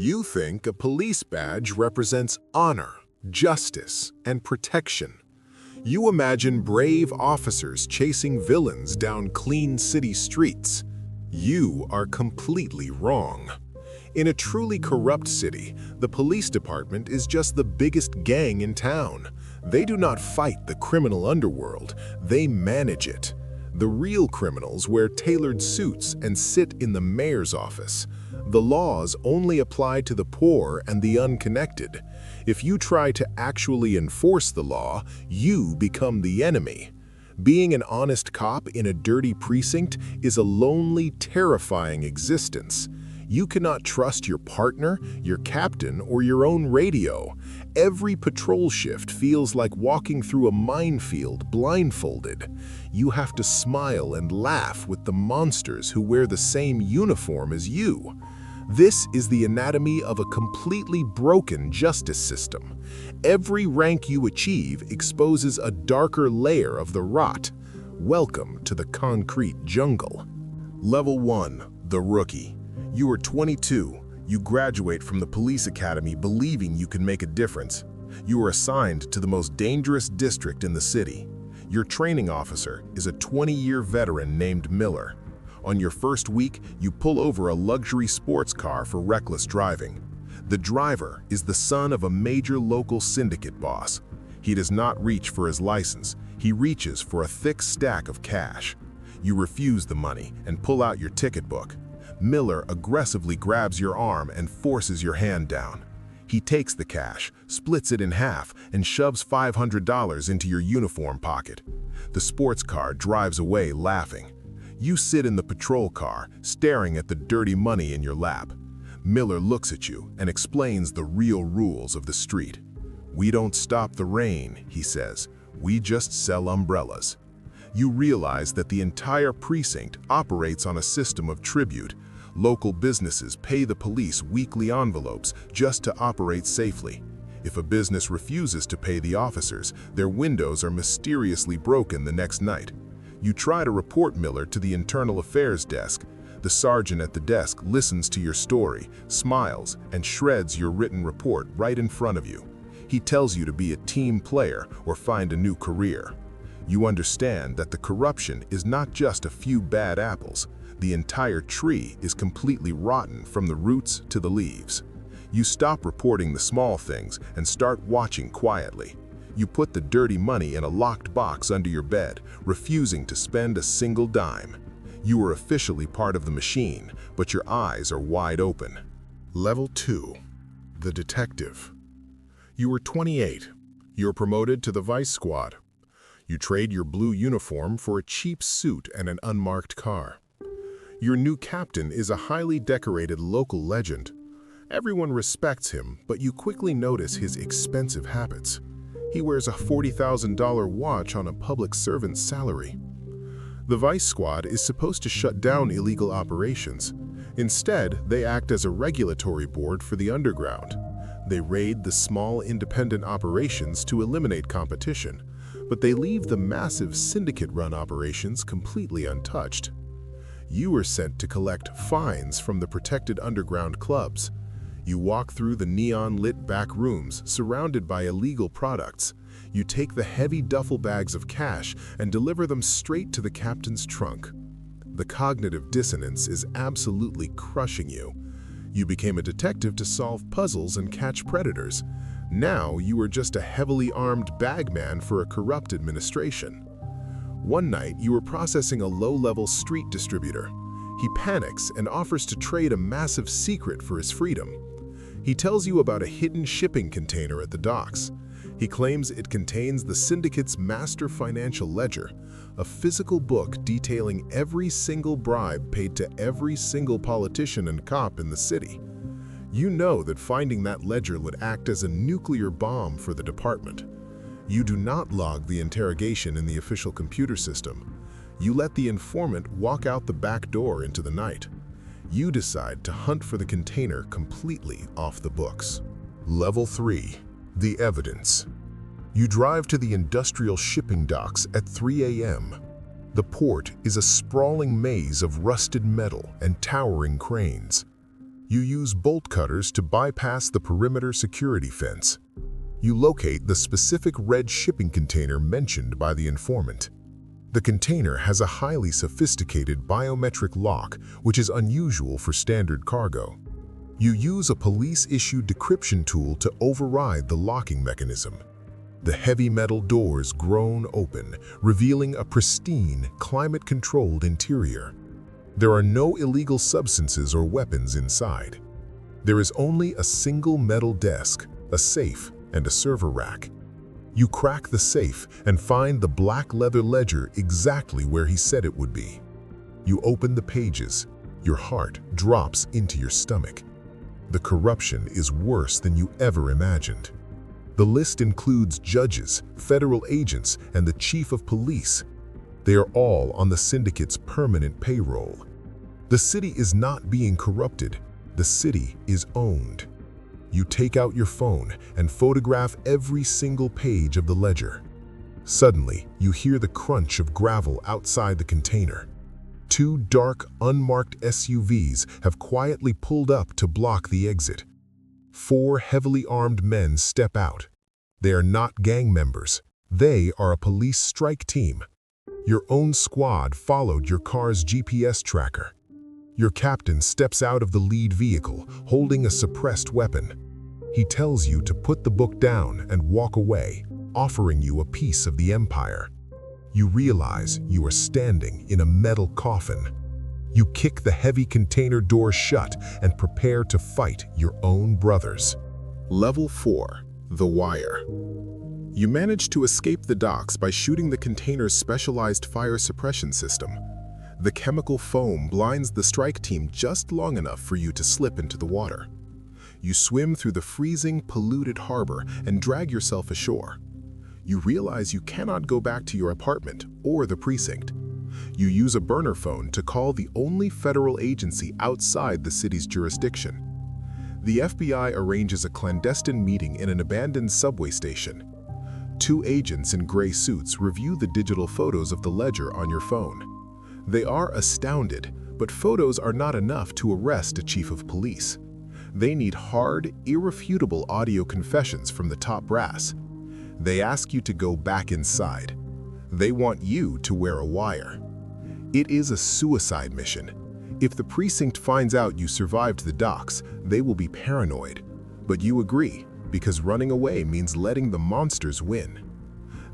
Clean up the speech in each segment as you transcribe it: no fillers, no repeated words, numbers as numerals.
You think a police badge represents honor, justice, and protection. You imagine brave officers chasing villains down clean city streets. You are completely wrong. In a truly corrupt city, the police department is just the biggest gang in town. They do not fight the criminal underworld, they manage it. The real criminals wear tailored suits and sit in the mayor's office. The laws only apply to the poor and the unconnected. If you try to actually enforce the law, you become the enemy. Being an honest cop in a dirty precinct is a lonely, terrifying existence. You cannot trust your partner, your captain, or your own radio. Every patrol shift feels like walking through a minefield blindfolded. You have to smile and laugh with the monsters who wear the same uniform as you. This is the anatomy of a completely broken justice system. Every rank you achieve exposes a darker layer of the rot. Welcome to the concrete jungle. Level 1, the rookie. You are 22. You graduate from the police academy believing you can make a difference. You are assigned to the most dangerous district in the city. Your training officer is a 20-year veteran named Miller. On your first week, you pull over a luxury sports car for reckless driving. The driver is the son of a major local syndicate boss. He does not reach for his license. He reaches for a thick stack of cash. You refuse the money and pull out your ticket book. Miller aggressively grabs your arm and forces your hand down. He takes the cash, splits it in half, and shoves $500 into your uniform pocket. The sports car drives away laughing. You sit in the patrol car, staring at the dirty money in your lap. Miller looks at you and explains the real rules of the street. "We don't stop the rain," he says. "We just sell umbrellas." You realize that the entire precinct operates on a system of tribute. Local businesses pay the police weekly envelopes just to operate safely. If a business refuses to pay the officers, their windows are mysteriously broken the next night. You try to report Miller to the internal affairs desk. The sergeant at the desk listens to your story, smiles, and shreds your written report right in front of you. He tells you to be a team player or find a new career. You understand that the corruption is not just a few bad apples. The entire tree is completely rotten from the roots to the leaves. You stop reporting the small things and start watching quietly. You put the dirty money in a locked box under your bed, refusing to spend a single dime. You are officially part of the machine, but your eyes are wide open. Level 2, the detective. You are 28. You're promoted to the vice squad. You trade your blue uniform for a cheap suit and an unmarked car. Your new captain is a highly decorated local legend. Everyone respects him, but you quickly notice his expensive habits. He wears a $40,000 watch on a public servant's salary. The vice squad is supposed to shut down illegal operations. Instead, they act as a regulatory board for the underground. They raid the small independent operations to eliminate competition, but they leave the massive syndicate-run operations completely untouched. You are sent to collect fines from the protected underground clubs. You walk through the neon-lit back rooms surrounded by illegal products. You take the heavy duffel bags of cash and deliver them straight to the captain's trunk. The cognitive dissonance is absolutely crushing you. You became a detective to solve puzzles and catch predators. Now you are just a heavily armed bagman for a corrupt administration. One night, you were processing a low-level street distributor. He panics and offers to trade a massive secret for his freedom. He tells you about a hidden shipping container at the docks. He claims it contains the syndicate's master financial ledger, a physical book detailing every single bribe paid to every single politician and cop in the city. You know that finding that ledger would act as a nuclear bomb for the department. You do not log the interrogation in the official computer system. You let the informant walk out the back door into the night. You decide to hunt for the container completely off the books. Level 3, the evidence. You drive to the industrial shipping docks at 3 a.m. The port is a sprawling maze of rusted metal and towering cranes. You use bolt cutters to bypass the perimeter security fence. You locate the specific red shipping container mentioned by the informant. The container has a highly sophisticated biometric lock, which is unusual for standard cargo. You use a police-issued decryption tool to override the locking mechanism. The heavy metal doors groan open, revealing a pristine, climate-controlled interior. There are no illegal substances or weapons inside. There is only a single metal desk, a safe, and a server rack. You crack the safe and find the black leather ledger exactly where he said it would be. You open the pages. Your heart drops into your stomach. The corruption is worse than you ever imagined. The list includes judges, federal agents, and the chief of police. They are all on the syndicate's permanent payroll. The city is not being corrupted. The city is owned. You take out your phone and photograph every single page of the ledger. Suddenly, you hear the crunch of gravel outside the container. Two dark, unmarked SUVs have quietly pulled up to block the exit. 4 heavily armed men step out. They are not gang members. They are a police strike team. Your own squad followed your car's GPS tracker. Your captain steps out of the lead vehicle, holding a suppressed weapon. He tells you to put the book down and walk away, offering you a piece of the empire. You realize you are standing in a metal coffin. You kick the heavy container door shut and prepare to fight your own brothers. Level 4. The Wire. You manage to escape the docks by shooting the container's specialized fire suppression system. The chemical foam blinds the strike team just long enough for you to slip into the water. You swim through the freezing, polluted harbor and drag yourself ashore. You realize you cannot go back to your apartment or the precinct. You use a burner phone to call the only federal agency outside the city's jurisdiction. The FBI arranges a clandestine meeting in an abandoned subway station. 2 agents in gray suits review the digital photos of the ledger on your phone. They are astounded, but photos are not enough to arrest a chief of police. They need hard, irrefutable audio confessions from the top brass. They ask you to go back inside. They want you to wear a wire. It is a suicide mission. If the precinct finds out you survived the docks, they will be paranoid. But you agree, because running away means letting the monsters win.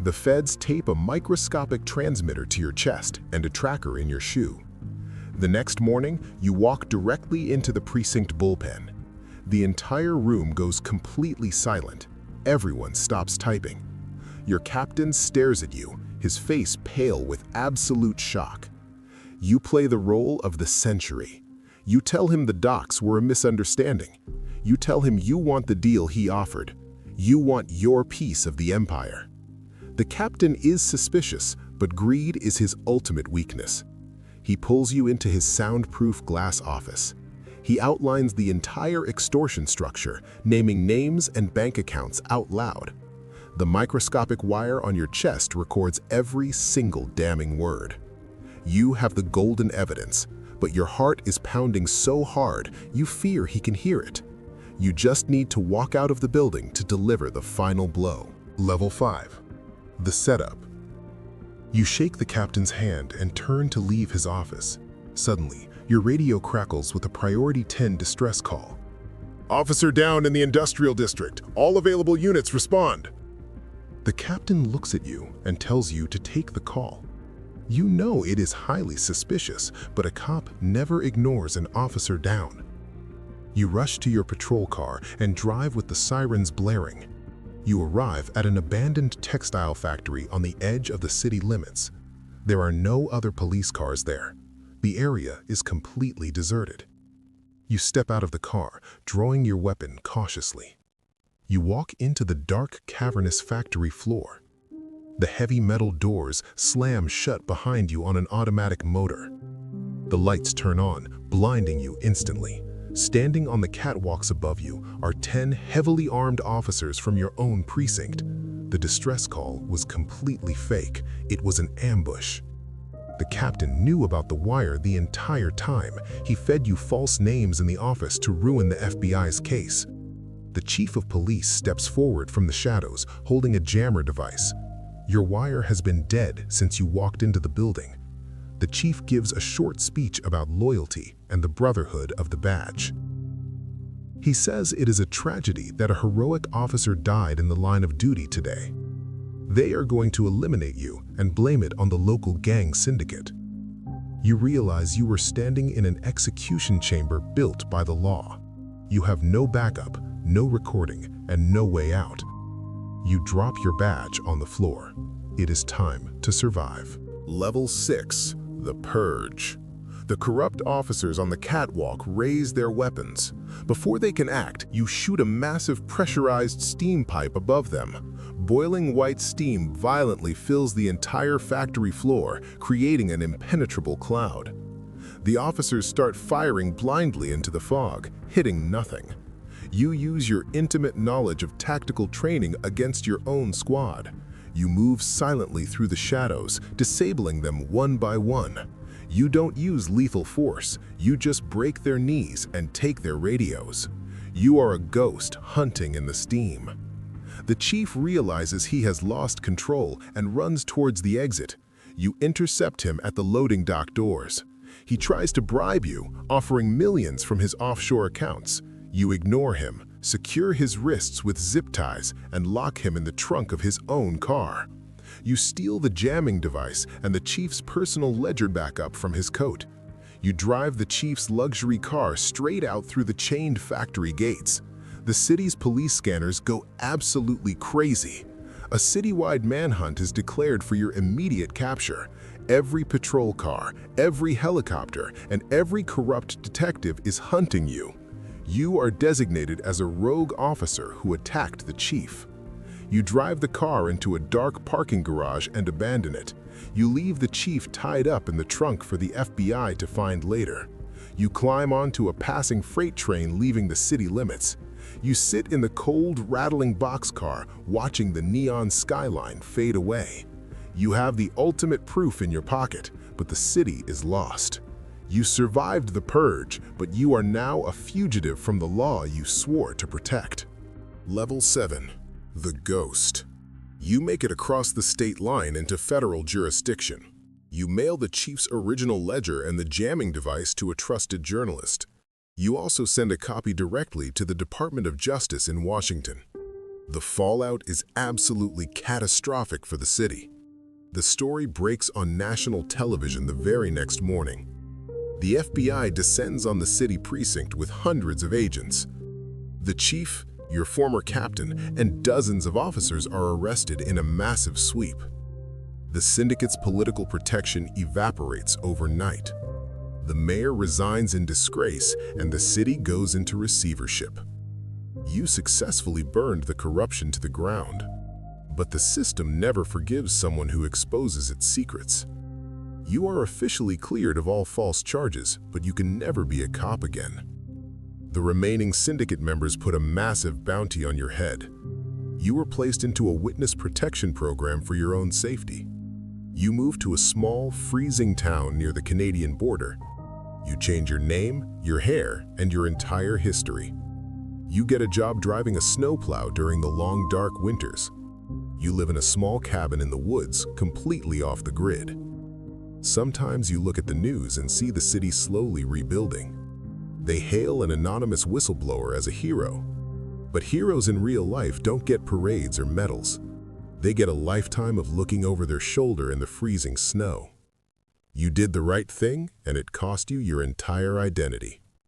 The feds tape a microscopic transmitter to your chest and a tracker in your shoe. The next morning, you walk directly into the precinct bullpen. The entire room goes completely silent. Everyone stops typing. Your captain stares at you, his face pale with absolute shock. You play the role of the century. You tell him the docks were a misunderstanding. You tell him you want the deal he offered. You want your piece of the empire. The captain is suspicious, but greed is his ultimate weakness. He pulls you into his soundproof glass office. He outlines the entire extortion structure, naming names and bank accounts out loud. The microscopic wire on your chest records every single damning word. You have the golden evidence, but your heart is pounding so hard you fear he can hear it. You just need to walk out of the building to deliver the final blow. Level 5. The Setup. You shake the captain's hand and turn to leave his office. Suddenly, your radio crackles with a Priority 10 distress call. Officer down in the industrial district. All available units respond. The captain looks at you and tells you to take the call. You know it is highly suspicious, but a cop never ignores an officer down. You rush to your patrol car and drive with the sirens blaring. You arrive at an abandoned textile factory on the edge of the city limits. There are no other police cars there. The area is completely deserted. You step out of the car, drawing your weapon cautiously. You walk into the dark, cavernous factory floor. The heavy metal doors slam shut behind you on an automatic motor. The lights turn on, blinding you instantly. Standing on the catwalks above you are 10 heavily armed officers from your own precinct. The distress call was completely fake. It was an ambush. The captain knew about the wire the entire time. He fed you false names in the office to ruin the FBI's case. The chief of police steps forward from the shadows, holding a jammer device. Your wire has been dead since you walked into the building. The chief gives a short speech about loyalty and the brotherhood of the badge. He says it is a tragedy that a heroic officer died in the line of duty today. They are going to eliminate you and blame it on the local gang syndicate. You realize you were standing in an execution chamber built by the law. You have no backup, no recording, and no way out. You drop your badge on the floor. It is time to survive. Level 6. The Purge. The corrupt officers on the catwalk raise their weapons. Before they can act, you shoot a massive pressurized steam pipe above them. Boiling white steam violently fills the entire factory floor, creating an impenetrable cloud. The officers start firing blindly into the fog, hitting nothing. You use your intimate knowledge of tactical training against your own squad. You move silently through the shadows, disabling them one by one. You don't use lethal force, you just break their knees and take their radios. You are a ghost hunting in the steam. The chief realizes he has lost control and runs towards the exit. You intercept him at the loading dock doors. He tries to bribe you, offering millions from his offshore accounts. You ignore him, secure his wrists with zip ties, and lock him in the trunk of his own car. You steal the jamming device and the chief's personal ledger backup from his coat. You drive the chief's luxury car straight out through the chained factory gates. The city's police scanners go absolutely crazy. A citywide manhunt is declared for your immediate capture. Every patrol car, every helicopter, and every corrupt detective is hunting you. You are designated as a rogue officer who attacked the chief. You drive the car into a dark parking garage and abandon it. You leave the chief tied up in the trunk for the FBI to find later. You climb onto a passing freight train leaving the city limits. You sit in the cold, rattling boxcar, watching the neon skyline fade away. You have the ultimate proof in your pocket, but the city is lost. You survived the purge, but you are now a fugitive from the law you swore to protect. Level 7. The Ghost. You make it across the state line into federal jurisdiction. You mail the chief's original ledger and the jamming device to a trusted journalist. You also send a copy directly to the Department of Justice in Washington. The fallout is absolutely catastrophic for the city. The story breaks on national television the very next morning. The FBI descends on the city precinct with hundreds of agents. The chief, your former captain, and dozens of officers are arrested in a massive sweep. The syndicate's political protection evaporates overnight. The mayor resigns in disgrace, and the city goes into receivership. You successfully burned the corruption to the ground. But the system never forgives someone who exposes its secrets. You are officially cleared of all false charges, but you can never be a cop again. The remaining syndicate members put a massive bounty on your head. You were placed into a witness protection program for your own safety. You move to a small, freezing town near the Canadian border. You change your name, your hair, and your entire history. You get a job driving a snowplow during the long, dark winters. You live in a small cabin in the woods, completely off the grid. Sometimes you look at the news and see the city slowly rebuilding. They hail an anonymous whistleblower as a hero. But heroes in real life don't get parades or medals. They get a lifetime of looking over their shoulder in the freezing snow. You did the right thing, and it cost you your entire identity.